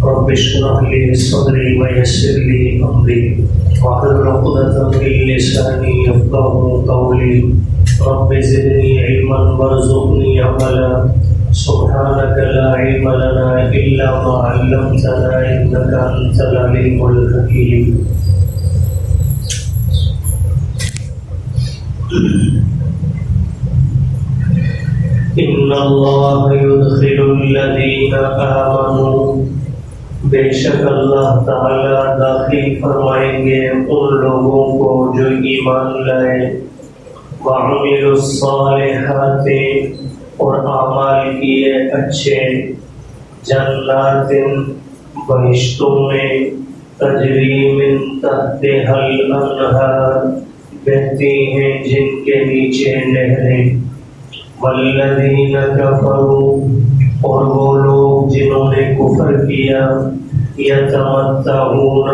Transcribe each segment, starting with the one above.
رب اشرح لي صدري ويسر لي امري واحلل عقدة من لساني يفقهوا قولي رب زدني علما وارزقني عملا سبحانك لا علم لنا الا ما علمتنا انك انت العليم الحكيم. ان اللہ يدخل الذین آمنوا، بے شک اللہ تعالی داخل فرمائیں گے ان لوگوں کو جو ایمان لائے، وعملوا الصالحات، اور اعمال کیے اچھے، جنات بہشتوں میں، تجری من تحتها الانہار، بہتی ہیں جن کے نیچے نہریں، والذین کفروا، اور وہ لوگ جنہوں نے کفر کیا، یتمتعون،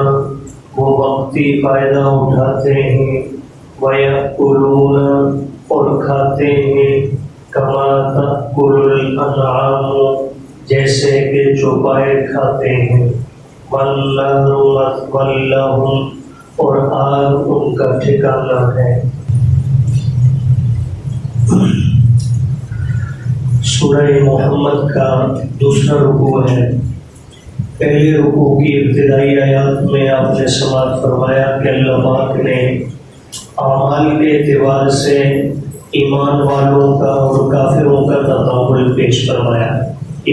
وہ وقتی فائدہ اٹھاتے ہیں، ویأکلون، اور کھاتے ہیں، کما تأکل الانعام، جیسے کہ چوپائے کھاتے ہیں، والنار مثوی لہم، اور آگ ان کا ٹھکانہ ہے۔ سورہ محمد کا دوسرا رکوع ہے۔ پہلے رکوع کی ابتدائی آیات میں آپ نے سماعت فرمایا کہ اللہ پاک نے اعمال کے اعتبار سے ایمان والوں کا اور کافروں کا تقابل پیش فرمایا۔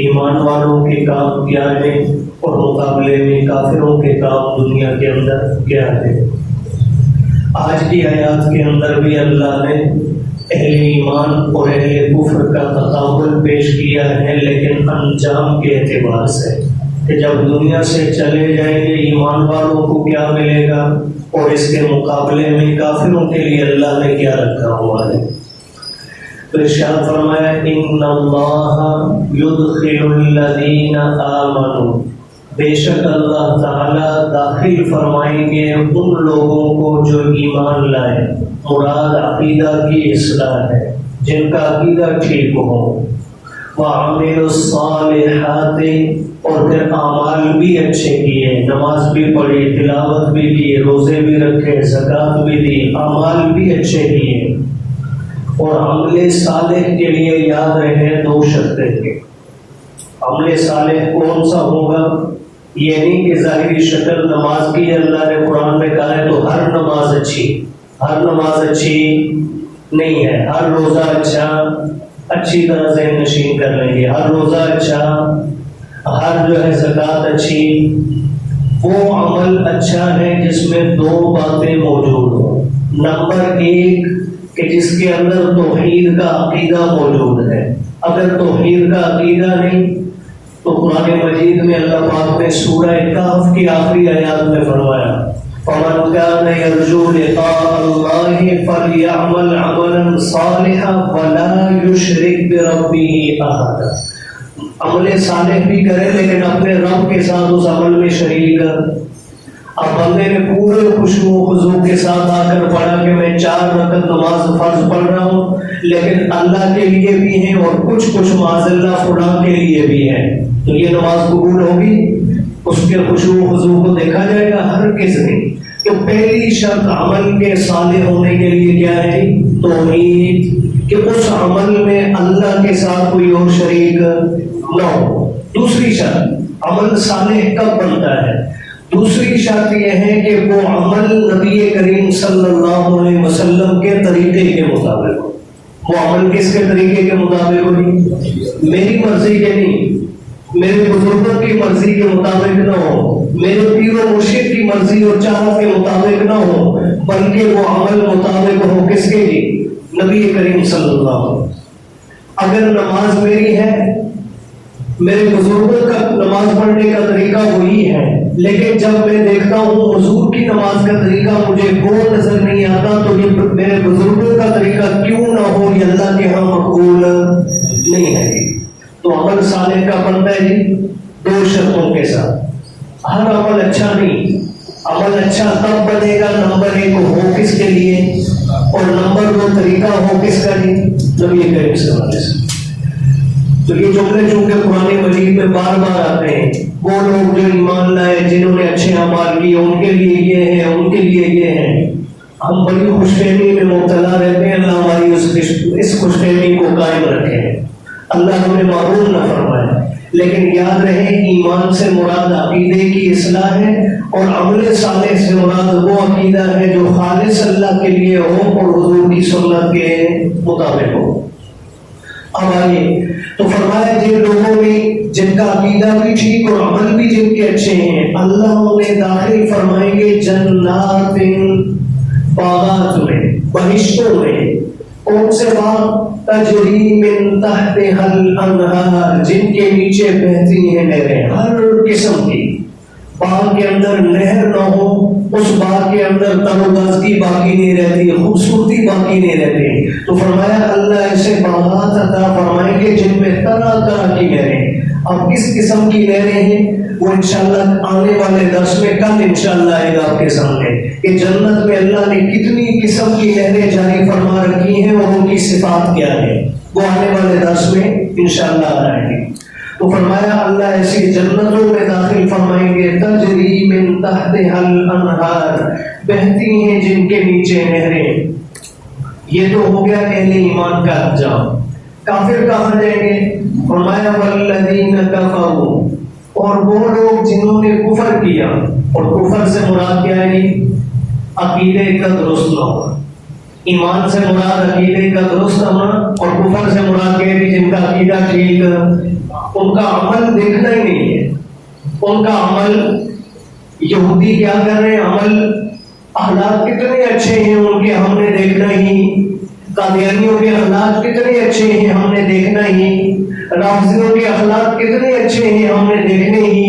ایمان والوں کے کام کیا ہے اور مقابلے میں کافروں کے کام دنیا کے اندر کیا ہے۔ آج کی آیات کے اندر بھی اللہ نے اہل ایمان اور اہل کفر کا تقابل پیش کیا ہے، لیکن انجام کے اعتبار سے کہ جب دنیا سے چلے جائیں گے ایمان والوں کو کیا ملے گا اور اس کے مقابلے میں کافروں کے لیے اللہ نے کیا رکھا ہوا ہے۔ تو ارشاد فرمایا ان اللہ یدخل الذین آمنوا، بے شک اللہ تعالی داخل فرمائیں گے ان لوگوں کو جو ایمان لائے، مراد عقیدہ کی اصلاح ہے، جن کا عقیدہ ٹھیک ہو، وعملوا الصالحات، اور پھر اعمال بھی اچھے کیے، نماز بھی پڑھی، تلاوت بھی کی، روزے بھی رکھے، زکوٰۃ بھی دی، اعمال بھی اچھے کیے۔ اور عمل صالح کے لیے یاد رہے دو شرطیں ہیں۔ عمل صالح کون سا ہوگا؟ یہ نہیں کہ ظاہری شکل نماز کی اللہ نے قرآن میں کہا ہے تو ہر نماز اچھی، ہر نماز اچھی نہیں ہے، ہر روزہ اچھی طرح ذہن نشین کر لیں گے، ہر روزہ اچھا، ہر جو ہے زکوٰۃ اچھی۔ وہ عمل اچھا ہے جس میں دو باتیں موجود ہوں۔ نمبر ایک کہ جس کے اندر توحید کا عقیدہ موجود ہے۔ اگر توحید کا عقیدہ نہیں تو قرآن مجید میں اللہ پاک نے سورہ کہف کی آخری آیات میں فرمایا فَمَنْ كَانَ يَرْجُو لِقَاءَ اللَّهِ فَلْيَعْمَلْ عَمَلًا صَالِحًا وَلَا يُشْرِكْ بِرَبِّهِ أَحَدًا۔ عمل صالح بھی کرے لیکن اپنے رب کے ساتھ اس عمل میں شریک کر۔ اب بندے نے پورے خشوع و خضوع کے ساتھ آ کر پڑھا کہ میں 4 رکعت نماز فرض پڑھ رہا ہوں، لیکن اللہ کے لیے بھی ہیں اور کچھ معاذ اللہ فلاں کے لیے بھی ہے، تو یہ نماز قبول ہوگی؟ اس کے خشوع و خضوع کو دیکھا جائے گا؟ ہرگز نہیں۔ کہ پہلی شرط عمل کے صالح ہونے کے لیے کیا ہے؟ توحید، کہ اس عمل میں اللہ کے ساتھ کوئی اور شریک نہ ہو۔ دوسری شرط عمل صالح کب بنتا ہے؟ دوسری شرط یہ ہے کہ وہ عمل نبی کریم صلی اللہ علیہ وسلم کے طریقے کے مطابق ہو۔ وہ عمل کس کے طریقے کے مطابق ہو؟ میری مرضی کے نہیں، میرے بزرگوں کی مرضی کے مطابق نہ ہو، میرے پیر و مرشد کی مرضی اور چاہت کے مطابق نہ ہو، بلکہ وہ عمل مطابق ہو کس کے لیے؟ نبی کریم صلی اللہ علیہ وسلم۔ اگر نماز میری ہے، میرے بزرگوں کا نماز پڑھنے کا طریقہ وہی ہے، لیکن جب میں دیکھتا ہوں حضور کی نماز کا طریقہ مجھے وہ نظر نہیں آتا، تو یہ میرے بزرگوں کا طریقہ کیوں نہ ہو، یہ اللہ کے ہاں مقبول نہیں ہے۔ تو عمل صالح کا بنتا ہے جی 2 شرطوں کے ساتھ۔ ہر عمل اچھا نہیں، عمل اچھا تب بنے گا نمبر 1 ہو کس کے لیے، اور نمبر 2 طریقہ ہو کس کا لیے؟ نبی کریم صلی اللہ علیہ وسلم۔ تو یہ جملے چونکہ قرآن مجید میں بار بار آتے ہیں، وہ لوگ جو ایمان لائے، جنہوں نے اچھے اعمال کیے، ان کے لیے یہ ہے، ان کے لیے یہ ہے۔ ہم بڑی خوش فہمی میں مبتلا رہتے ہیں، اللہ ہماری اس خوش فہمی کو قائم رکھے، اللہ ہمیں معروف نہ فرمائے۔ لیکن یاد رہے، ایمان سے مراد عقیدے کی اصلاح ہے، اور عمل صالح سے مراد وہ عقیدہ ہے جو خالص اللہ کے لیے ہو اور حضور کی سنت کے مطابق ہو۔ اب آئیے، تو فرمایا جن لوگوں میں جن کا عقیدہ بھی ٹھیک اور عمل بھی جن کے اچھے ہیں، اللہ انہیں داخل فرمائیں گے جنات، باغات میں، بہشتوں میں، کون سے باغ؟ تجری من تحتها الانہار، جن کے نیچے بہتی ہیں نہریں، ہر قسم کی۔ باغ کے اندر نہر نہ ہو، اس باغ کے اندر تر و تازگی باقی نہیں رہتی، خوبصورتی باقی نہیں رہتی۔ تو فرمایا اللہ ایسے باغات عطا فرمائیں گے جن میں طرح طرح کی نہریں۔ اب کس قسم کی نہریں ہیں وہ انشاءاللہ آنے والے درس میں کل انشاءاللہ آئے گا آپ کے سامنے، کہ جنت میں اللہ نے کتنی قسم کی نہریں جاری فرما رکھی ہیں اور ان کی صفات کیا ہے، وہ آنے والے درس میں انشاءاللہ آئے گی۔ تو فرمایا اللہ ایسی جنتوں میں داخل فرمائیں گے، تجری من تحتها الانہار، بہتی ہیں جن کے نیچے نہریں۔ یہ تو ہو گیا اہل ایمان کا انجام۔ کافر کہاں جائیں گے؟ فرمایا والذین کفروا، اور وہ لوگ جنہوں نے کفر کیا، اور کفر سے مراد کیا ہے؟ عقیدے کا درست نہ ہونا۔ ایمان سے مراد عقیدے کا درست ہونا، اور کفر سے مراد کیا ہے کہ جن کا عقیدہ ٹھیک، ان کا عمل دیکھنا ہی نہیں ہے۔ ان کا عمل، یہودی کیا کر رہے ہیں؟ عمل، اخلاق کتنے اچھے ہیں ان کے، ہم نے دیکھنا ہی۔ قادیانیوں کے اخلاق کتنے اچھے ہیں، ہم نے دیکھنا ہی۔ رافضیوں کے اخلاق کتنے اچھے ہیں، ہم نے دیکھنے ہی۔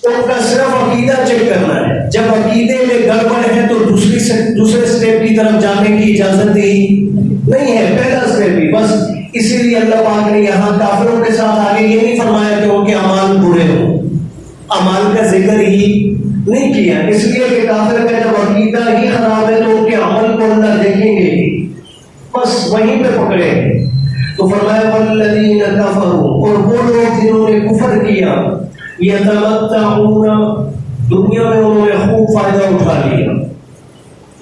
ان کا صرف عقیدہ چیک کرنا ہے، جب عقیدے میں گڑبڑ ہے تو دوسرے سٹیپ کی طرف جانے کی اجازت ہی نہیں ہے، پہلا سٹیپ ہی بس۔ اسی لیے اللہ پاک نے یہاں کافروں کے ساتھ آگے یہ نہیں فرمایا کہ ان کے اعمال برے ہوں، اعمال کا ذکر ہی نہیں کیا، اس لیے کہ کافر کا جب عقیدہ ہی خراب ہے تو ان کے عمل کو اللہ دیکھیں گے ہی، بس وہیں پہ پکڑے۔ تو فرمایا والذین کفروا، اور وہ لوگ جنہوں نے کفر کیا، یتمتعون، دنیا میں انہوں نے خوب فائدہ اٹھا لیا،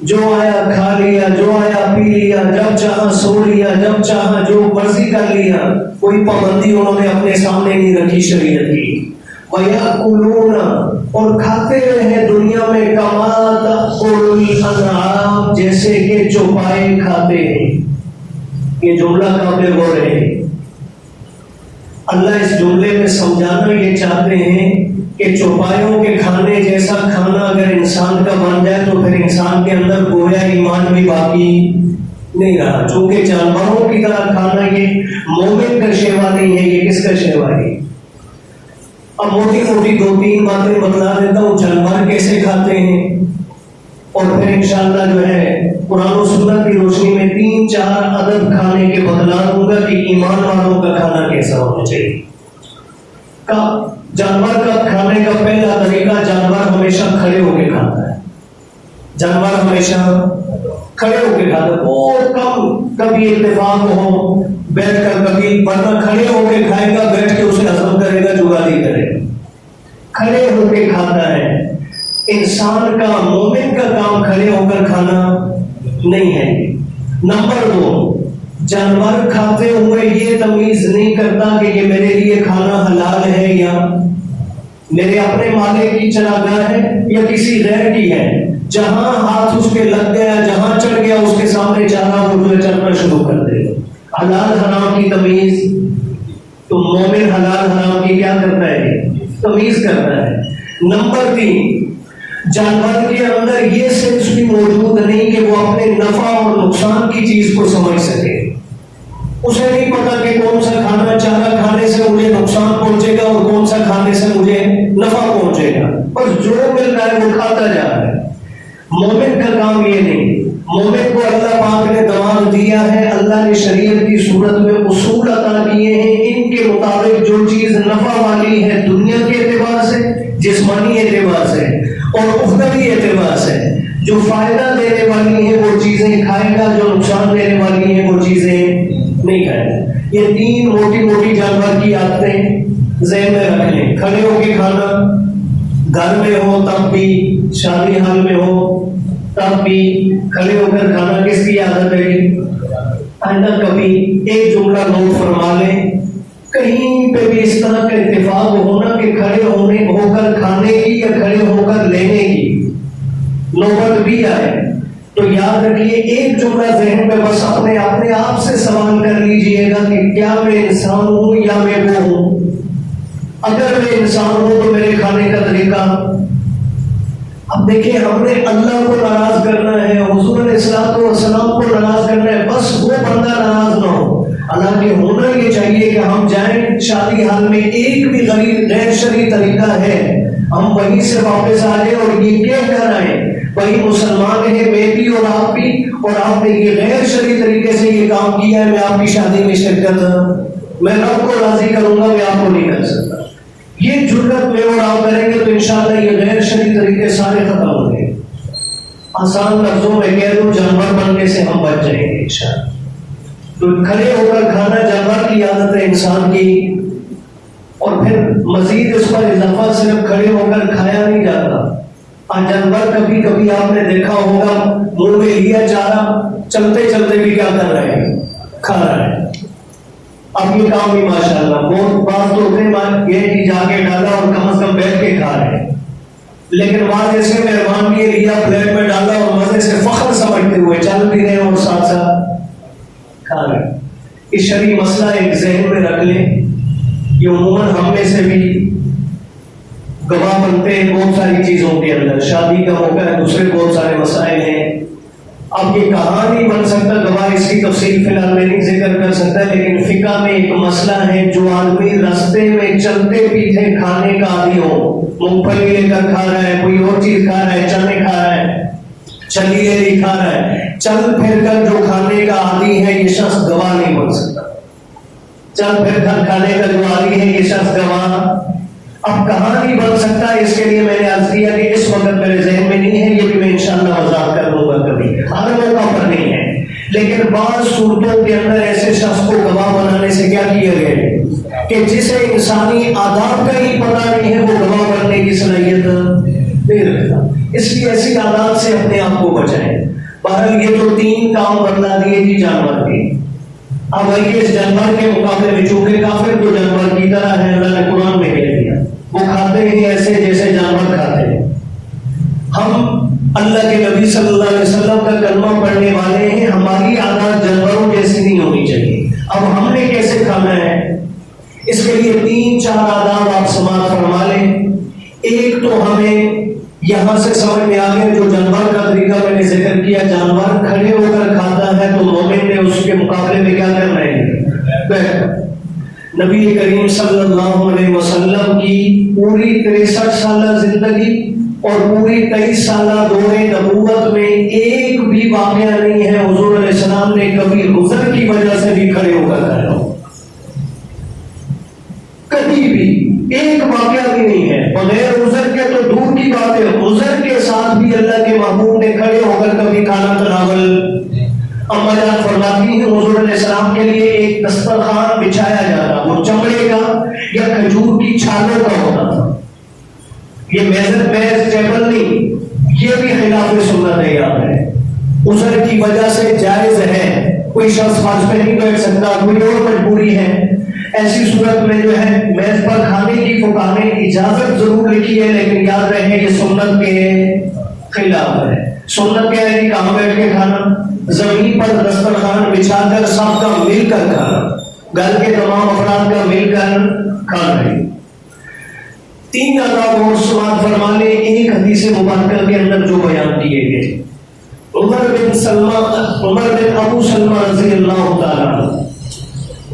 جو آیا کھا لیا، جو آیا پی لیا، جب چاہا سو لیا، جب چاہا جو مرضی کر لیا، کوئی پابندی انہوں نے اپنے سامنے نہیں رکھی شریعت کی۔ وَيَأْكُلُونَ، اور کھاتے رہے دنیا میں، كَمَا تَأْكُلُ الْأَنْعَامُ، جیسے کہ چوپائے کھاتے ہیں۔ یہ جملہ کافر ہو رہے ہیں۔ اللہ اس جملے میں سمجھانا یہ چاہتے ہیں کہ چوپایوں کے کھانے جیسا کھانا اگر انسان کا بن جائے تو پھر انسان کے اندر گویا ایمان بھی باقی نہیں رہا، چونکہ جانوروں کی طرح کھانا یہ مومن کا شیوا نہیں ہے، یہ کس کا شیوا ہے؟ اب موٹی موٹی دو تین باتیں بتلا دیتا ہوں، جانور کیسے کھاتے ہیں، اور پھر انشاءاللہ جو ہے قرآن و سنت کی روشنی میں 3-4 عدد کھانے کے بتلا دوں گا کہ ایمان والوں کا کھانا کیسا ہونا چاہیے۔ جانور کا کھانے کا پہلا طریقہ، جانور ہمیشہ کھڑے ہو کے کھاتا ہے، جانور ہمیشہ کھڑے ہو کے کھاتا ہے، بہت کم کبھی اتفاق ہو بیٹھ کر، کبھی ورنہ کھڑے ہو کے کھائے گا، بیٹھ کے اسے ہضم کرے گا، جگالی کرے گا، کھڑے ہو کے کھاتا ہے۔ انسان کا، مومن کا کام کھڑے ہو کر کھانا نہیں ہے۔ نمبر 2، جانور کھاتے ہوئے یہ تمیز نہیں کرتا کہ یہ میرے لیے کھانا حلال ہے یا میرے اپنے مالک کی چراگاہ ہے یا کسی غیر کی ہے۔ جہاں ہاتھ اس کے لگ گیا، جہاں چڑھ گیا، اس کے سامنے چارہ وہ چلنا شروع کر دے گا۔ حلال حرام کی تمیز، تو مومن حلال حرام کی کیا کرتا ہے؟ تمیز کرتا ہے۔ نمبر 3، جانور کے اندر یہ سینس بھی موجود نہیں کہ وہ اپنے نفع اور نقصان کی چیز کو سمجھ سکے۔ اسے نہیں پتا کہ کون سا کھانا چارہ کھانے سے مجھے نقصان پہنچے گا اور کون سا کھانے سے مجھے نفع پہنچے گا، بس جو مل رہا ہے وہ کھاتا جا رہا ہے۔ مومن کا کام یہ نہیں، مومن کو اللہ پاک نے دماغ دیا ہے، اللہ نے شریعت کی صورت میں اصول عطا کیے ہیں، ان کے مطابق جو چیز نفع والی ہے دنیا کے اعتبار سے، جسمانی اعتبار سے اور اخروی اعتبار سے، جو فائدہ دینے والی ہیں وہ چیزیں کھائے گا، جو نقصان دینے والی ہیں وہ چیزیں نہیں کھائے گا۔ یہ 3 موٹی موٹی جانور کی عادتیں ذہن میں رکھ لیں، کھڑے ہو کے کھانا، گھر میں ہو تب بھی، شادی حال میں ہو تب بھی کھڑے ہو کر کھانا کس کی عادت ہے جی؟ آئندہ کبھی ایک جملہ نوٹ فرما لیں، کہیں پہ بھی اس طرح کا اتفاق ہونا کہ کھڑے ہو کر کھانے کی یا کھڑے ہو کر لینے کی نوبت بھی آئے تو یاد رکھیے ایک جملہ ذہن میں بس اپنے آپ سے سوال کر لیجئے گا کہ کیا میں انسان ہوں یا میں وہ ہوں؟ اگر میں انسان ہوں تو میرے کھانے کا طریقہ، اب دیکھیں ہم نے اللہ کو ناراض کرنا ہے، حضور علیہ السلام کو ناراض کرنا ہے، بس وہ بندہ ناراض نہ ہو۔ حالانکہ ہونا یہ چاہیے کہ ہم جائیں شادی حال میں ایک بھی غیر شرعی طریقہ ہے ہم وہیں سے واپس آ جائیں اور یہ کہہ کر آئیں وہی مسلمان ہیں میں بھی اور آپ نے یہ غیر شرعی طریقے سے یہ کام کیا ہے، میں آپ کی شادی میں شرکت میں رب کو راضی کروں گا، میں آپ کو نہیں کر سکتا۔ یہ جرت میں اور آپ کریں گے تو انشاءاللہ یہ غیر شرعی طریقے سارے ختم ہوں گے۔ آسان لفظوں میں کہہ دوں جانور بننے سے ہم بچ جائیں گے انشاءاللہ۔ تو کھڑے ہو کر کھانا جانور کی عادت ہے انسان کی، اور پھر مزید اس پر اضافہ صرف کھڑے ہو کر کھایا نہیں جاتا۔ جانور کبھی کبھی آپ نے دیکھا ہوگا منہ میں لیا چارہ چلتے چلتے بھی کیا کر رہے ہیں؟ کھا رہا ہے۔ اب یہ کام بھی ماشاءاللہ بہت بات تو یہ کہ جا کے ڈالا اور کم از کم بیٹھ کے کھا رہے ہیں، لیکن وہاں جیسے مہربان کے لیا پلیٹ میں ڈالا اور مزے سے فخر سمجھتے ہوئے چل بھی رہے اور ساتھ ساتھ کھا رہے ہیں۔ یہ شرعی مسئلہ ایک ذہن میں رکھ لیں، یہ عموماً ہم میں سے بھی گواہ بنتے ہیں بہت ساری چیزوں کے اندر، شادی کا موقع ہے، دوسرے بہت سارے مسائل ہیں۔ اب یہ کہاں نہیں بن سکتا گواہ، اس کی تفصیل فی الحال میں نہیں ذکر کر سکتا، لیکن فقہ میں ایک مسئلہ ہے جو آدمی راستے میں چلتے پیتے کھانے کا عادی ہو، مونگ پھلی لے کر کھا رہا ہے، کوئی اور چیز کھا رہا ہے، چنے کھا رہا ہے، چلیے نہیں کھا رہا ہے، چل پھر کر جو کھانے کا عادی ہے یہ شخص گواہ نہیں بن سکتا۔ چل پھر کر کھانے کا جو عادی ہے یہ شخص گواہ اب کہاں نہیں بن سکتا۔ اس کے لیے میں نے عرض کیا کہ اس وقت میرے ذہن میں نہیں ہے، یہ بھی میں انشاءاللہ وضاحت کر دوں گا کبھی، ہر موقع پر نہیں ہے، لیکن بعض صورتوں کے اندر ایسے شخص کو گواہ بنانے سے کیا کیا گیا ہے کہ جسے انسانی آداب کا ہی پتہ نہیں ہے وہ گواہ بننے کی صلاحیت نہیں رکھتا۔ اس لیے ایسی عادات سے اپنے آپ کو بچائیں۔ بہرحال یہ تو 3 کام بتلا دیے جی جانور کے۔ اب آئیے اس جانور کے مقابلے میں، چونکہ کافر تو جانور کی طرح ہے، اللہ نے قرآن میں کہہ دیا وہ کھاتے ہیں ایسے جیسے جانور کھاتے ہیں۔ ہم اللہ کے نبی صلی اللہ علیہ وسلم کا کلمہ پڑھنے والے ہیں، ہماری عادات جانوروں جیسی نہیں ہونی چاہیے۔ اب ہم نے کیسے کھانا ہے اس کے لیے 3-4 آداب آپ سماعت فرما لیں۔ ایک تو ہمیں یہاں سے سمجھ میں آ گیا جو جانور کا طریقہ میں نے ذکر کیا، جانور کھڑے ہو کر کھاتا ہے تو مومن نے اس کے مقابلے میں کیا کرنا ہے؟ بیٹھ۔ نبی کریم صلی اللہ علیہ وسلم کی پوری 63 سالہ زندگی اور پوری 23 سالہ دور نبوت میں ایک بھی واقعہ نہیں ہے حضور علیہ السلام نے کبھی عذر کی وجہ سے بھی کھڑے ہو کر کھایا ہو، کبھی بھی ایک واقعہ بھی نہیں ہے۔ بغیر عذر کے تو دور کی بات ہے، عذر کے ساتھ بھی اللہ کے محبوب نے کھڑے ہو کر کبھی کھانا تناول۔ اما جان فرماتی ہیں حضور علیہ السلام کے لیے ایک دسترخوان بچھایا جاتا، وہ چمڑے کا یا کھجور کی چھالوں کا ہوتا تھا، یہ میز ٹیبل نہیں، یہ بھی خلاف سنت ہے۔ یاد ہے عذر کی وجہ سے جائز ہے، کوئی شخص فرش پہ نہیں بیٹھ سکتا، کوئی اور مجبوری ہے، ایسی صورت میں جو ہے میز پر کھانے کی فقہاء نے اجازت ضرور لکھی ہے، لیکن یاد رہے یہ سنت کے خلاف ہے۔ سنت کیا ہے کہ کہاں بیٹھ کے کھانا؟ زمین پر دسترخوان بچھا کر سب کا مل کر کھانا، گھر کے تمام افراد کا مل کر کھانا ہے۔ 3 آداب اور سماعت فرما لیں ایک حدیث مبارکہ کے اندر جو بیان کیے گئے۔ عمر بن ابو سلمہ رضی اللہ تعالیٰ عنہ،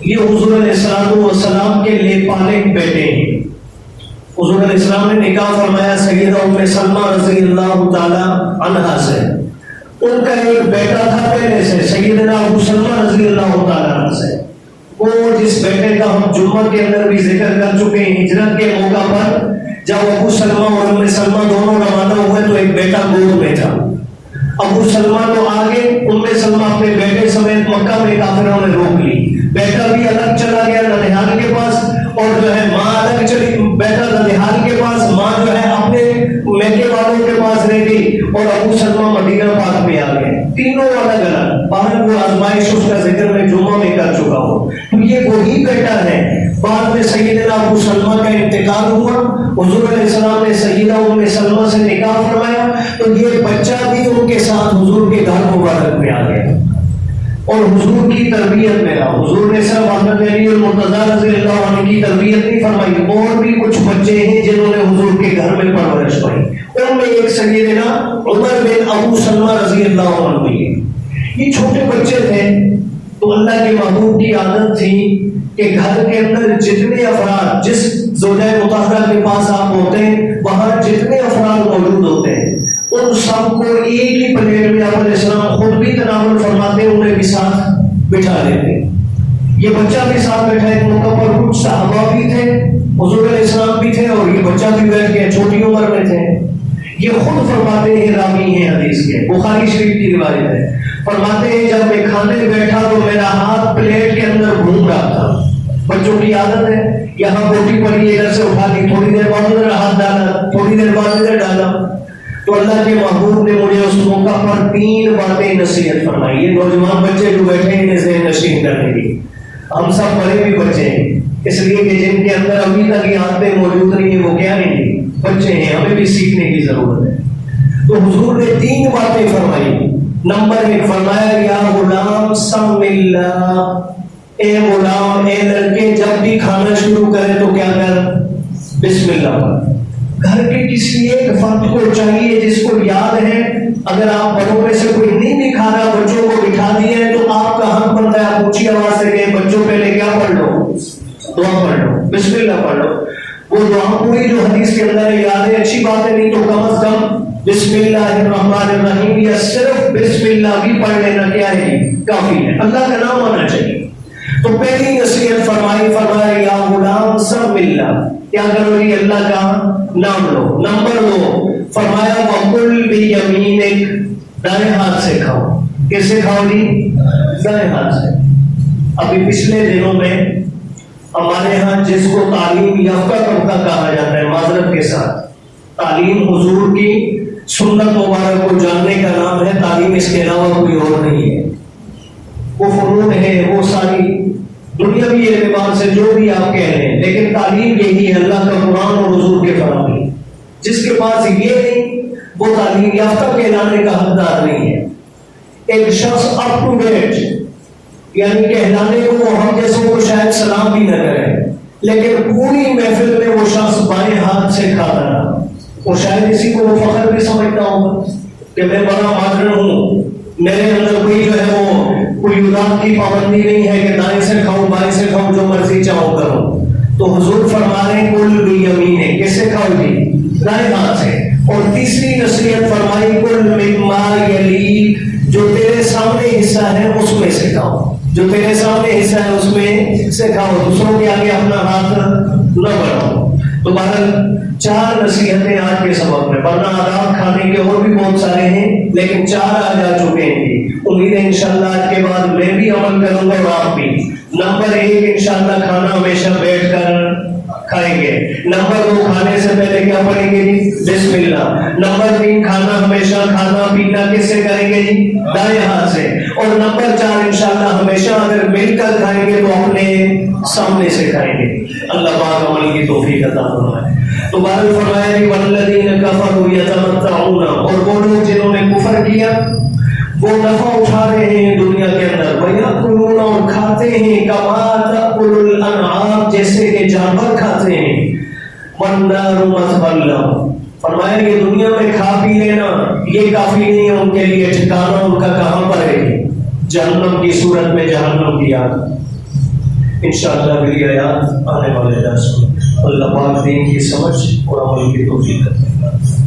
یہ حضور علیہ السلام کے لے پالے بیٹے ہیں۔ حضور علیہ السلام نے نکاح فرمایا سیدہ ام سلمہ رضی اللہ تعالیٰ عنہا سے، ان کا ایک بیٹا تھا پہلے سے سیدنا ابو سلمہ رضی اللہ تعالیٰ عنہ سے، وہ جس بیٹے کا ہم جمعہ کے اندر بھی ذکر کر چکے ہیں، ہجرت کے موقع پر جب ابو سلمہ اور ام سلمہ دونوں روانہ ہوئے تو ایک بیٹا گود میں تھا۔ ابو سلمہ تو آگے، ام سلمہ اپنے بیٹے سمیت مکہ میں کافروں نے روک لی، بیٹا بھی الگ چلا گیا ننہال کے پاس، اور جو ہے ماں الگ فرمائش اس کا ذکر میں جمعہ میں کر چکا ہوں. تو یہ وہی بیٹا ہے. بعد میں سیدنا ابو سلمہ کا انتقال ہوا, حضور علیہ السلام نے سیدہ ام سلمہ سے نکاح فرمایا, تو یہ بچہ بھی ان کے ساتھ حضور کے گھر مبارک میں آ گیا اور حضور کی تربیت میں رہا. حضور نے صرف حضرت علی المرتضیٰ رضی اللہ عنہ کی تربیت نہیں فرمائی, اور بھی کچھ بچے ہیں جنہوں نے حضور کے گھر میں پرورش پائی. ان میں ایک سیدنا عمر بن ابو سلمہ رضی اللہ عنہ بھی ہے. یہ چھوٹے بچے تھے تو اللہ کے محبوب کی عادت تھی کہ گھر کے اندر جتنے افراد, جس زوجہ مطہرہ کے پاس آپ ہوتے ہیں وہاں جتنے افراد موجود ہوتے ہیں ان سب کو ایک ہی پلیٹ میں آپ علیہ السلام خود بھی تناول فرماتے, انہیں بھی ساتھ بٹھا لیتے. یہ بچہ بھی ساتھ بیٹھا. ایک موقع پر کچھ صحابہ بھی تھے, حضور علیہ السلام بھی تھے اور یہ بچہ بھی بیٹھ کے چھوٹی عمر میں تھے. یہ خود فرماتے ہیں, راوی ہیں حدیث کے, بخاری شریف کی روایت ہے, فرماتے ہیں جب میں کھانے بیٹھا تو میرا ہاتھ پلیٹ کے اندر گھوم رہا تھا. بچوں کی عادت ہے, یہاں بوٹی پڑی ادھر سے اٹھا لی, تھوڑی دیر بعد ادھر ہاتھ ڈالا, تھوڑی دیر بعد ادھر ڈالا. تو اللہ کے محبوب نے مجھے اس موقع پر 3 باتیں نصیحت فرمائی. یہ نوجوان بچے جو بیٹھے ہیں انہیں نشین کرنے کی, ہم سب بڑے بھی بچے ہیں, اس لیے کہ جن کے اندر ابھی تک یہ عادتیں موجود نہیں ہیں وہ کیا نہیں, بچے ہیں, ہمیں بھی سیکھنے کی ضرورت ہے. تو حضور نے 3 باتیں فرمائی. نمبر 1 فرمایا, یا غلام سم اللہ, اے غلام, اے لڑکے, جب بھی کھانا شروع کرے تو کیا کر, بسم اللہ پڑھ. گھر کے کسی ایک فرد کو چاہیے جس کو یاد ہے, اگر آپ بڑوں میں سے کوئی نہیں بھی کھا رہا, بچوں کو بٹھا دیے تو آپ کا حق بنتا ہے آپ اونچی آواز سے کہیں بچوں پہلے کیا پڑھ لو, دعا پڑھ لو, بسم اللہ پڑھ لو. وہ دعا پوری جو حدیث کے اندر ہے یاد ہے, اچھی بات ہے, نہیں تو کم از کم بسم اللہ الرحمن الرحیم یا صرف بسم اللہ بھی پڑھ لینا کیا ہے, کافی ہے. اللہ کا نام آنا چاہیے. تو پہلی نصیحت فرمائی, فرمایا یا غلام سم اللہ, کیا کرو جی, اللہ کا نام لو. نمبر 2 فرمایا وَقُلْ بِيَمِينِكَ, دائیں ہاتھ سے کھاؤ. کس سے کھاؤ جی, دائیں ہاتھ سے. ابھی پچھلے دنوں میں ہمارے ہاں جس کو تعلیم یافتہ طبقہ کہا جاتا ہے, معذرت کے ساتھ, تعلیم حضور کی سنت مبارک کو جاننے کا نام ہے, تعلیم اس کے علاوہ کوئی اور نہیں ہے. وہ فنون ہے, وہ ساری دنیاوی اعتبار سے جو بھی آپ کہہ رہے ہیں, لیکن تعلیم یہی ہے, اللہ کا قرآن اور حضور کے فراہمی. جس کے پاس یہ نہیں وہ تعلیم یافتہ کہلانے کا حقدار نہیں ہے. ایک شخص اپ ٹو ڈیٹ یعنی کہلانے کو ہم جیسوں کو شاید سلام بھی نہ کرے, لیکن پوری محفل میں وہ شخص بائیں ہاتھ سے کھاتا رہا, وہ شاید اسی کو وہ فخر بھی سمجھتا ہوگا کہ میں بڑا ماڈرن ہوں, میرے اندر کوئی جو ہے وہ کوئی اولاد کی پابندی نہیں ہے کہ دائیں سے کھاؤں بائیں سے کھاؤں, جو مرضی چاہوں کروں. تو حضور فرما رہے ہیں کل بیمین, کیسے کھاؤ جی, دائیں ہاتھ سے. اور تیسری نصیحت فرمائی کل مما یلیک, جو تیرے سامنے حصہ ہے اس میں سے کھاؤ, جو تیرے سامنے حصہ ہے اس میں سے کھاؤ, دوسروں کے آگے اپنا ہاتھ نہ بڑھاؤ. تو بہرحال 4 نصیحتیں آج کے سبق میں, ورنہ آداب کھانے کے اور بھی بہت سارے ہیں, لیکن 4 آ جا چکے ہیں. امید ہے انشاءاللہ آج کے بعد میں بھی عمل کروں گا اور آپ بھی. نمبر 1 انشاءاللہ کھانا ہمیشہ بیٹھ کر کھائیں گے. نمبر 2 کھانے سے پہلے کیا پڑھیں گے جی, بسم اللہ. نمبر 3 کھانا ہمیشہ کھانا پینا کس سے کریں گے جی, دائیں ہاتھ سے. اور نمبر 4 انشاءاللہ ہمیشہ اگر مل کر کھائیں گے تو اپنے سامنے سے کھائیں گے. اللہ پاک عمل کی توفیق عطا فرمائے. تو بہرحال فرمایا کہ والذین کفروا یتمتعون, اور وہ لوگ جنہوں نے کفر کیا وہ نفع اٹھا رہے ہیں دنیا کے اندر, وَيَأْكُلُونَ, اور کھاتے ہیں, كَمَا تَأْكُلُ الْأَنْعَامُ, جیسے کہ جانور کھاتے ہیں, وَالنَّارُ مَثْوًى لَهُمْ, فرمایا کہ دنیا میں کھا پی لینا یہ کافی نہیں ہے ان کے لیے, ٹھکانہ ان کا کہاں پر ہے, جہنم کی صورت میں, جہنم کی آگ. انشاءاللہ اگلی آیات آنے والے درس میں اللہ پاک دین کی سمجھ اور عمل کی توفیق کرے.